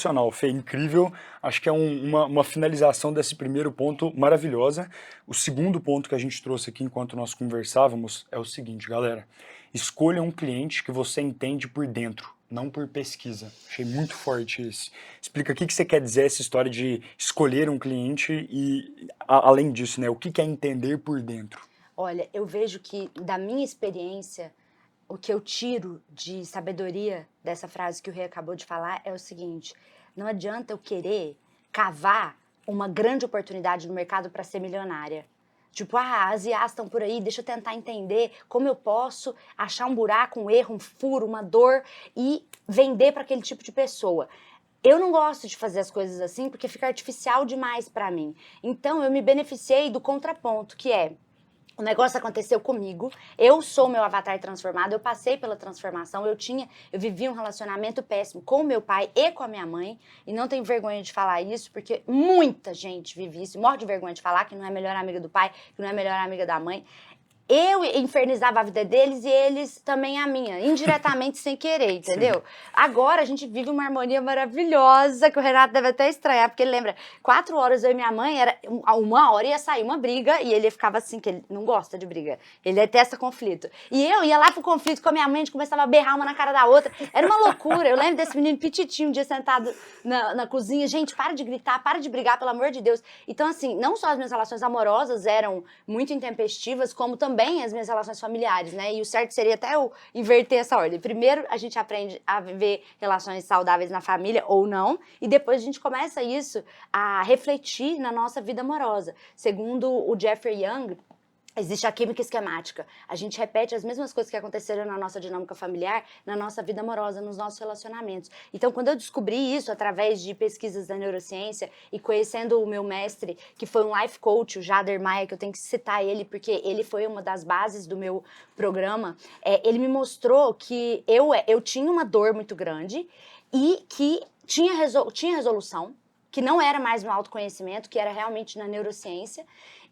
sensacional, Fê, incrível. Acho que é uma finalização desse primeiro ponto maravilhosa. O segundo ponto que a gente trouxe aqui enquanto nós conversávamos é o seguinte, galera. Escolha um cliente que você entende por dentro, não por pesquisa. Achei muito forte isso. Explica o que você quer dizer essa história de escolher um cliente e, além disso, né, o que é entender por dentro. Olha, eu vejo que, da minha experiência, o que eu tiro de sabedoria dessa frase que o Rei acabou de falar é o seguinte: não adianta eu querer cavar uma grande oportunidade no mercado para ser milionária. Tipo, as IAs estão por aí, deixa eu tentar entender como eu posso achar um buraco, um erro, um furo, uma dor e vender para aquele tipo de pessoa. Eu não gosto de fazer as coisas assim porque fica artificial demais para mim. Então eu me beneficiei do contraponto, que é: o negócio aconteceu comigo, eu sou meu avatar transformado, eu passei pela transformação, eu vivi um relacionamento péssimo com o meu pai e com a minha mãe, e não tenho vergonha de falar isso, porque muita gente vive isso, morre de vergonha de falar que não é melhor amiga do pai, que não é melhor amiga da mãe. Eu infernizava a vida deles e eles também a minha, indiretamente, sem querer, entendeu? Sim. Agora a gente vive uma harmonia maravilhosa, que o Renato deve até estranhar, porque ele lembra, 4 horas eu e minha mãe, era 1 hora ia sair uma briga, e ele ficava assim, que ele não gosta de briga, ele detesta conflito. E eu ia lá pro conflito com a minha mãe, a gente começava a berrar uma na cara da outra, era uma loucura. Eu lembro desse menino pititinho, um dia sentado na cozinha: gente, para de gritar, para de brigar, pelo amor de Deus. Então, assim, não só as minhas relações amorosas eram muito intempestivas, como também as minhas relações familiares, né? E o certo seria até eu inverter essa ordem. Primeiro, a gente aprende a viver relações saudáveis na família, ou não, e depois a gente começa isso a refletir na nossa vida amorosa. Segundo o Jeffrey Young, existe a química esquemática. A gente repete as mesmas coisas que aconteceram na nossa dinâmica familiar, na nossa vida amorosa, nos nossos relacionamentos. Então, quando eu descobri isso através de pesquisas da neurociência e conhecendo o meu mestre, que foi um life coach, o Jader Maia, que eu tenho que citar ele, porque ele foi uma das bases do meu programa, ele me mostrou que eu tinha uma dor muito grande e que tinha resolução, que não era mais no autoconhecimento, que era realmente na neurociência.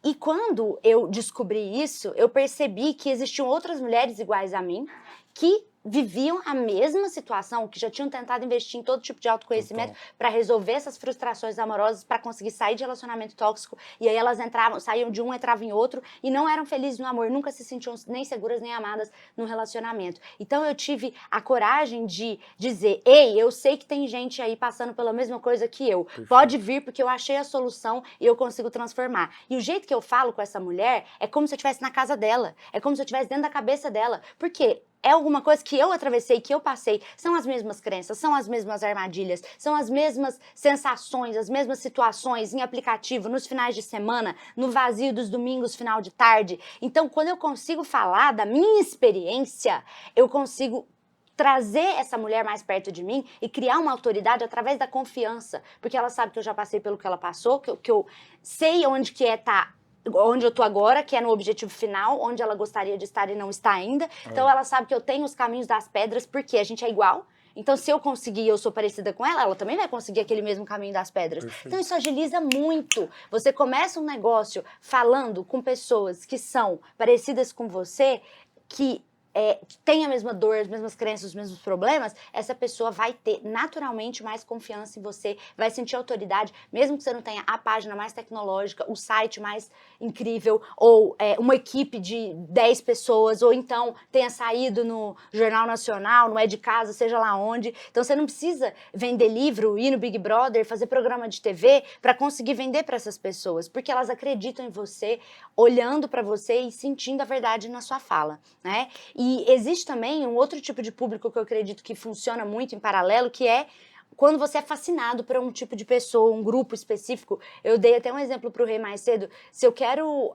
E quando eu descobri isso, eu percebi que existiam outras mulheres iguais a mim que viviam a mesma situação, que já tinham tentado investir em todo tipo de autoconhecimento para resolver essas frustrações amorosas, para conseguir sair de relacionamento tóxico, e aí elas saíam de um, entravam em outro, e não eram felizes no amor, nunca se sentiam nem seguras nem amadas no relacionamento. Então eu tive a coragem de dizer: ei, eu sei que tem gente aí passando pela mesma coisa que eu, pode vir, porque eu achei a solução e eu consigo transformar. E o jeito que eu falo com essa mulher é como se eu estivesse na casa dela, é como se eu estivesse dentro da cabeça dela, porque é alguma coisa que eu atravessei, que eu passei. São as mesmas crenças, são as mesmas armadilhas, são as mesmas sensações, as mesmas situações em aplicativo, nos finais de semana, no vazio dos domingos, final de tarde. Então, quando eu consigo falar da minha experiência, eu consigo trazer essa mulher mais perto de mim e criar uma autoridade através da confiança, porque ela sabe que eu já passei pelo que ela passou, que eu sei onde que onde eu tô agora, que é no objetivo final, onde ela gostaria de estar e não está ainda. Então ela sabe que eu tenho os caminhos das pedras, porque a gente é igual. Então, se eu conseguir e eu sou parecida com ela, ela também vai conseguir aquele mesmo caminho das pedras. Perfeito. Então, isso agiliza muito. Você começa um negócio falando com pessoas que são parecidas com você, que tem a mesma dor, as mesmas crenças, os mesmos problemas, essa pessoa vai ter naturalmente mais confiança em você, vai sentir autoridade, mesmo que você não tenha a página mais tecnológica, o site mais incrível, ou uma equipe de 10 pessoas, ou então tenha saído no Jornal Nacional, no É de Casa, seja lá onde. Então você não precisa vender livro, ir no Big Brother, fazer programa de TV para conseguir vender para essas pessoas, porque elas acreditam em você, olhando para você e sentindo a verdade na sua fala, né? E existe também um outro tipo de público que eu acredito que funciona muito em paralelo, que é quando você é fascinado por um tipo de pessoa, um grupo específico. Eu dei até um exemplo para o Rei mais cedo. Se eu quero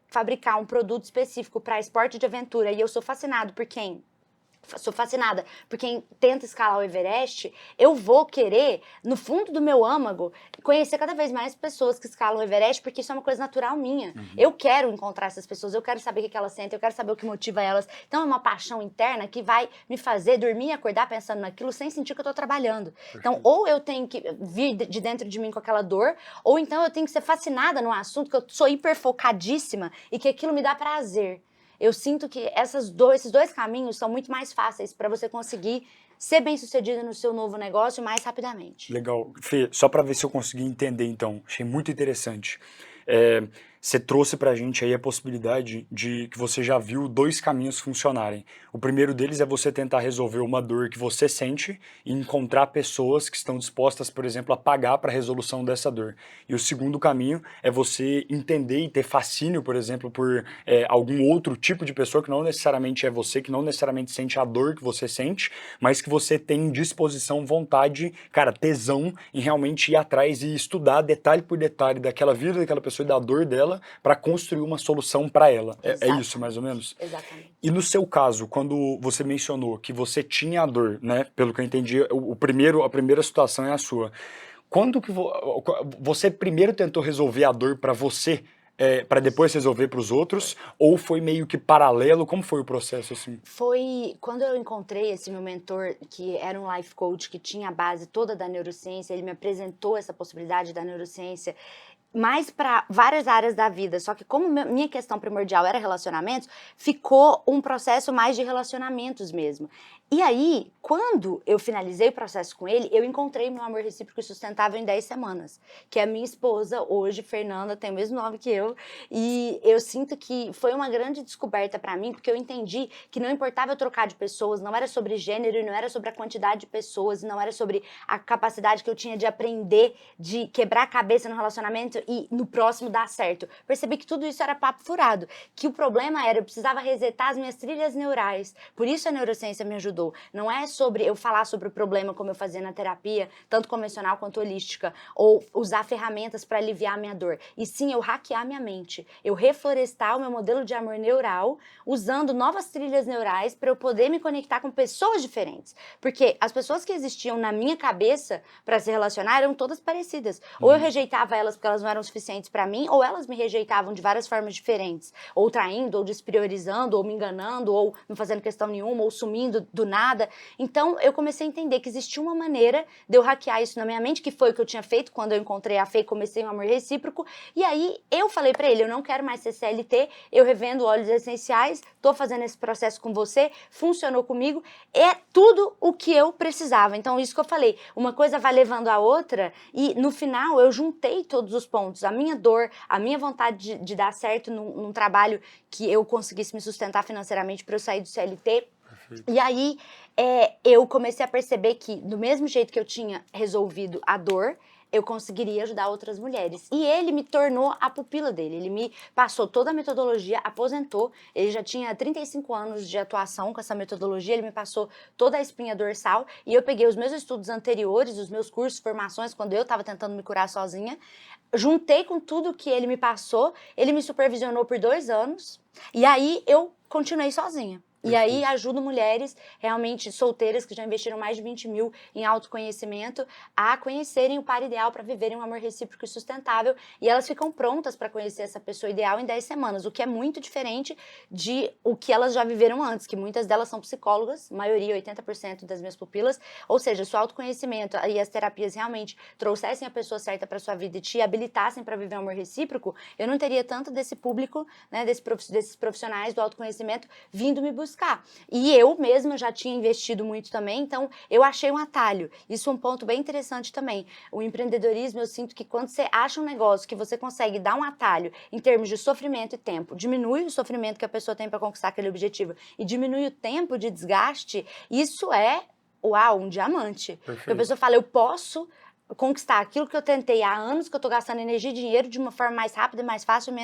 fabricar um produto específico para esporte de aventura e eu sou fascinada por quem tenta escalar o Everest, eu vou querer, no fundo do meu âmago, conhecer cada vez mais pessoas que escalam o Everest, porque isso é uma coisa natural minha. Eu quero encontrar essas pessoas, eu quero saber o que elas sentem, eu quero saber o que motiva elas. Então é uma paixão interna que vai me fazer dormir e acordar pensando naquilo sem sentir que eu tô trabalhando. Então, ou eu tenho que vir de dentro de mim com aquela dor, ou então eu tenho que ser fascinada no assunto, que eu sou hiperfocadíssima e que aquilo me dá prazer. Eu sinto que esses dois caminhos são muito mais fáceis para você conseguir ser bem-sucedido no seu novo negócio mais rapidamente. Legal. Fê, só para ver se eu consegui entender então, achei muito interessante. Você trouxe pra gente aí a possibilidade de que você já viu dois caminhos funcionarem. O primeiro deles é você tentar resolver uma dor que você sente e encontrar pessoas que estão dispostas, por exemplo, a pagar para a resolução dessa dor. E o segundo caminho é você entender e ter fascínio, por exemplo, por algum outro tipo de pessoa que não necessariamente é você, que não necessariamente sente a dor que você sente, mas que você tem disposição, vontade, cara, tesão em realmente ir atrás e estudar detalhe por detalhe daquela vida daquela pessoa e da dor dela para construir uma solução para ela. É isso, mais ou menos? Exatamente. E no seu caso, quando você mencionou que você tinha a dor, né? Pelo que eu entendi, a primeira situação é a sua. Quando que você primeiro tentou resolver a dor para você, para depois resolver para os outros, ou foi meio que paralelo? Como foi o processo assim? Foi quando eu encontrei esse meu mentor, que era um life coach, que tinha a base toda da neurociência, ele me apresentou essa possibilidade da neurociência, mais para várias áreas da vida, só que como minha questão primordial era relacionamentos, ficou um processo mais de relacionamentos mesmo. E aí, quando eu finalizei o processo com ele, eu encontrei meu amor recíproco e sustentável em 10 semanas, que é a minha esposa hoje, Fernanda, tem o mesmo nome que eu, e eu sinto que foi uma grande descoberta para mim, porque eu entendi que não importava eu trocar de pessoas, não era sobre gênero, não era sobre a quantidade de pessoas, não era sobre a capacidade que eu tinha de aprender, de quebrar a cabeça no relacionamento e no próximo dar certo. Percebi que tudo isso era papo furado, que o problema era eu precisava resetar as minhas trilhas neurais. Por isso a neurociência me ajudou. Não é sobre eu falar sobre o problema como eu fazia na terapia, tanto convencional quanto holística, ou usar ferramentas para aliviar a minha dor. E sim, eu hackear minha mente, eu reflorestar o meu modelo de amor neural, usando novas trilhas neurais para eu poder me conectar com pessoas diferentes. Porque as pessoas que existiam na minha cabeça para se relacionar eram todas parecidas. Ou eu rejeitava elas porque elas não eram suficientes para mim, ou elas me rejeitavam de várias formas diferentes, ou traindo, ou despriorizando, ou me enganando, ou não fazendo questão nenhuma, ou sumindo do nada. Então eu comecei a entender que existia uma maneira de eu hackear isso na minha mente, que foi o que eu tinha feito quando eu encontrei a Fê e comecei um amor recíproco. E aí eu falei pra ele, eu não quero mais ser CLT, eu revendo óleos essenciais, tô fazendo esse processo com você, funcionou comigo, é tudo o que eu precisava. Então isso que eu falei, uma coisa vai levando a outra e no final eu juntei todos os pontos, a minha dor, a minha vontade de dar certo num trabalho que eu conseguisse me sustentar financeiramente para eu sair do CLT. Perfeito. E aí eu comecei a perceber que do mesmo jeito que eu tinha resolvido a dor, eu conseguiria ajudar outras mulheres. E ele me tornou a pupila dele, ele me passou toda a metodologia, aposentou, ele já tinha 35 anos de atuação com essa metodologia, ele me passou toda a espinha dorsal e eu peguei os meus estudos anteriores, os meus cursos, formações, quando eu estava tentando me curar sozinha, juntei com tudo que ele me passou, ele me supervisionou por 2 anos e aí eu continuei sozinha. E aí ajudo mulheres realmente solteiras que já investiram mais de 20 mil em autoconhecimento a conhecerem o par ideal para viverem um amor recíproco e sustentável. E elas ficam prontas para conhecer essa pessoa ideal em 10 semanas, o que é muito diferente de o que elas já viveram antes, que muitas delas são psicólogas, maioria, 80% das minhas pupilas. Ou seja, se o autoconhecimento e as terapias realmente trouxessem a pessoa certa para sua vida e te habilitassem para viver um amor recíproco, eu não teria tanto desse público, né, desses profissionais do autoconhecimento vindo me buscar. E eu mesma já tinha investido muito também, então eu achei um atalho. Isso é um ponto bem interessante também. O empreendedorismo, eu sinto que quando você acha um negócio que você consegue dar um atalho em termos de sofrimento e tempo, diminui o sofrimento que a pessoa tem para conquistar aquele objetivo e diminui o tempo de desgaste, isso é, uau, um diamante. Porque a pessoa fala, eu posso conquistar aquilo que eu tentei há anos, que eu estou gastando energia e dinheiro de uma forma mais rápida, mais fácil,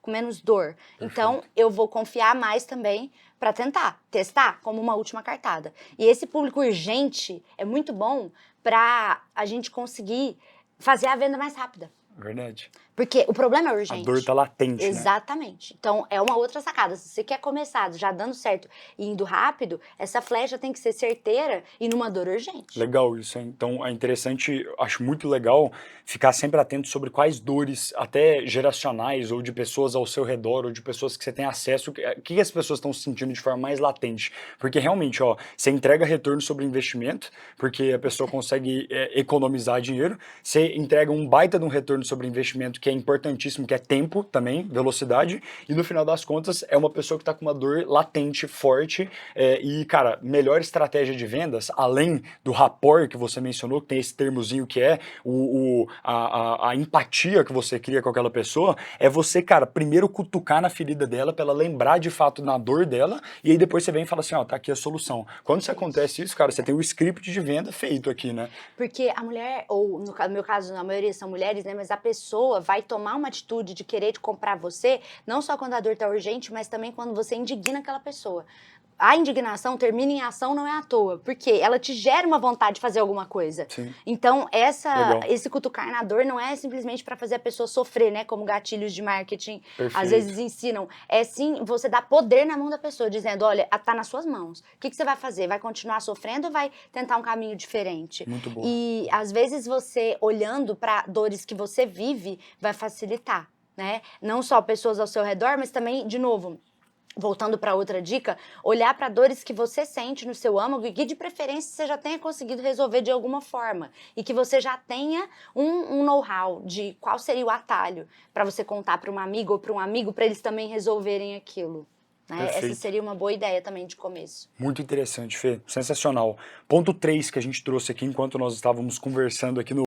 com menos dor. Então, eu vou confiar mais também para tentar, testar como uma última cartada. E esse público urgente é muito bom para a gente conseguir fazer a venda mais rápida. Verdade. Porque o problema é urgente. A dor tá latente, Exatamente. Né? Então, é uma outra sacada. Se você quer começar já dando certo e indo rápido, essa flecha tem que ser certeira e numa dor urgente. Legal isso, hein? Então é interessante, acho muito legal ficar sempre atento sobre quais dores, até geracionais, ou de pessoas ao seu redor, ou de pessoas que você tem acesso, o que as pessoas estão sentindo de forma mais latente. Porque realmente, ó, você entrega retorno sobre investimento, porque a pessoa consegue economizar dinheiro, você entrega um baita de um retorno falando sobre investimento que é importantíssimo, que é tempo também, velocidade, e no final das contas é uma pessoa que está com uma dor latente, forte, e, cara, melhor estratégia de vendas, além do rapport que você mencionou, que tem esse termozinho que é a empatia que você cria com aquela pessoa, é você, cara, primeiro cutucar na ferida dela pra ela lembrar de fato na dor dela, e aí depois você vem e fala assim, ó, tá aqui a solução. Quando isso acontece isso, cara, você tem o script de venda feito aqui, né? Porque a mulher, ou no meu caso, na maioria são mulheres, né? Mas a pessoa vai tomar uma atitude de querer te comprar você, não só quando a dor tá urgente, mas também quando você indigna aquela pessoa. A indignação termina em ação, não é à toa, porque ela te gera uma vontade de fazer alguma coisa. Sim. Então, Legal. esse cutucar na dor não é simplesmente para fazer a pessoa sofrer, né? Como gatilhos de marketing Perfeito. às vezes ensinam. É sim você dar poder na mão da pessoa, dizendo, olha, tá nas suas mãos. O que você vai fazer? Vai continuar sofrendo ou vai tentar um caminho diferente? Muito bom. E às vezes você, olhando para dores que você vive, vai facilitar, né? Não só pessoas ao seu redor, mas também, de novo, voltando para outra dica, olhar para dores que você sente no seu âmago e que de preferência você já tenha conseguido resolver de alguma forma e que você já tenha um know-how de qual seria o atalho para você contar para uma amiga ou para um amigo para eles também resolverem aquilo. Né? Essa seria uma boa ideia também de começo. Muito interessante, Fê. Sensacional. Ponto 3 que a gente trouxe aqui enquanto nós estávamos conversando aqui no